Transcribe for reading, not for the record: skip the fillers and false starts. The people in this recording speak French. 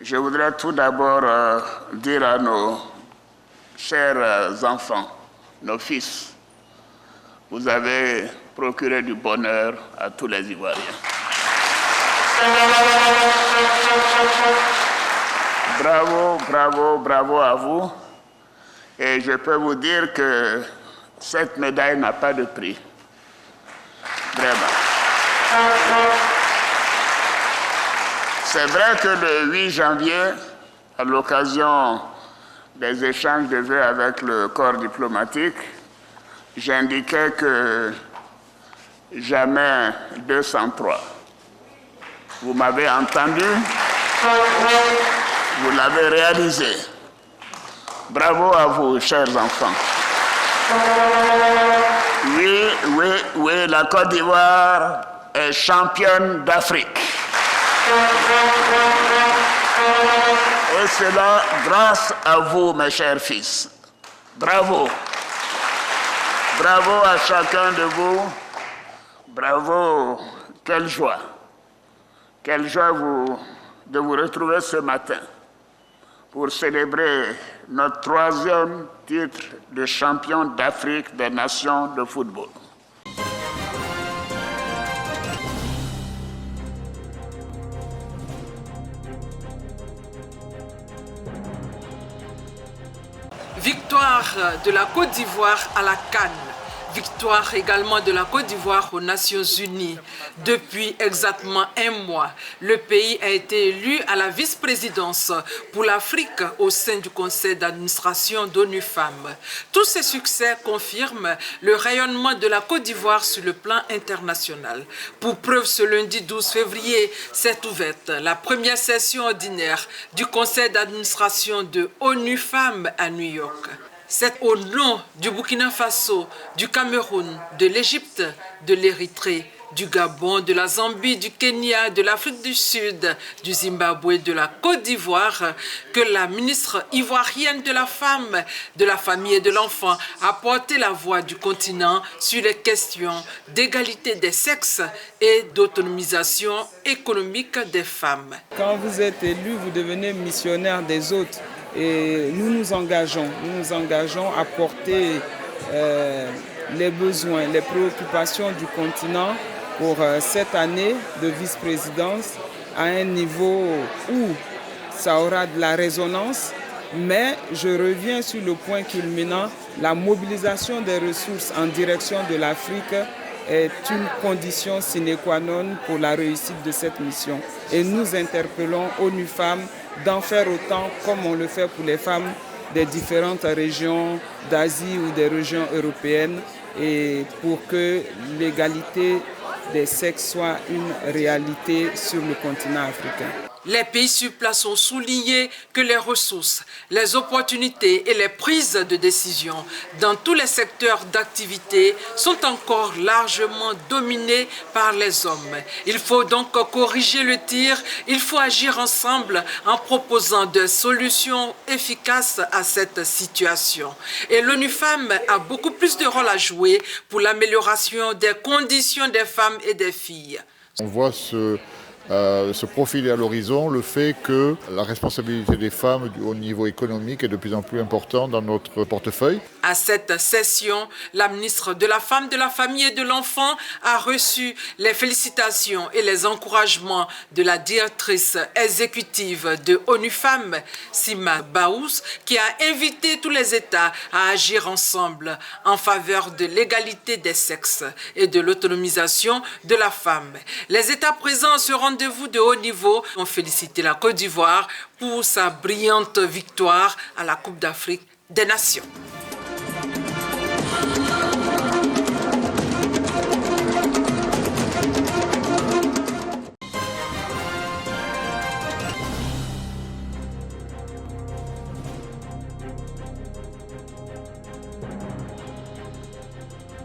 Je voudrais tout d'abord dire à nos chers enfants, nos fils, vous avez procuré du bonheur à tous les Ivoiriens. Bravo, bravo, bravo à vous. Et je peux vous dire que cette médaille n'a pas de prix. Vraiment. C'est vrai que le 8 janvier, à l'occasion des échanges de vœux avec le corps diplomatique, j'indiquais que jamais 203. Vous m'avez entendu, vous l'avez réalisé. Bravo à vous, chers enfants. Oui, la Côte d'Ivoire est championne d'Afrique. Et cela grâce à vous, mes chers fils. Bravo. Bravo à chacun de vous. Bravo. Quelle joie. Quelle joie de vous retrouver ce matin pour célébrer notre 3e titre de champion d'Afrique des nations de football. Victoire de la Côte d'Ivoire à la CAN. Victoire également de la Côte d'Ivoire aux Nations Unies. Depuis exactement un mois, le pays a été élu à la vice-présidence pour l'Afrique au sein du conseil d'administration d'ONU Femmes. Tous ces succès confirment le rayonnement de la Côte d'Ivoire sur le plan international. Pour preuve, ce lundi 12 février s'est ouverte la première session ordinaire du conseil d'administration de ONU Femmes à New York. C'est au nom du Burkina Faso, du Cameroun, de l'Égypte, de l'Érythrée, du Gabon, de la Zambie, du Kenya, de l'Afrique du Sud, du Zimbabwe, de la Côte d'Ivoire, que la ministre ivoirienne de la Femme, de la Famille et de l'Enfant a porté la voix du continent sur les questions d'égalité des sexes et d'autonomisation économique des femmes. Quand vous êtes élu, vous devenez missionnaire des autres. Et nous nous engageons à porter les besoins, les préoccupations du continent pour cette année de vice-présidence à un niveau où ça aura de la résonance. Mais je reviens sur le point culminant, la mobilisation des ressources en direction de l'Afrique est une condition sine qua non pour la réussite de cette mission. Et nous interpellons ONU Femmes d'en faire autant comme on le fait pour les femmes des différentes régions d'Asie ou des régions européennes et pour que l'égalité des sexes soit une réalité sur le continent africain. Les pays sur place ont souligné que les ressources, les opportunités et les prises de décision dans tous les secteurs d'activité sont encore largement dominés par les hommes. Il faut donc corriger le tir, il faut agir ensemble en proposant des solutions efficaces à cette situation. Et l'ONU Femmes a beaucoup plus de rôle à jouer pour l'amélioration des conditions des femmes et des filles. On voit se profiler à l'horizon le fait que la responsabilité des femmes au niveau économique est de plus en plus importante dans notre portefeuille. À cette session, la ministre de la Femme, de la Famille et de l'Enfant a reçu les félicitations et les encouragements de la directrice exécutive de ONU Femmes, Sima Baous, qui a invité tous les États à agir ensemble en faveur de l'égalité des sexes et de l'autonomisation de la femme. Les États présents à ce rendez-vous de haut niveau ont félicité la Côte d'Ivoire pour sa brillante victoire à la Coupe d'Afrique des Nations.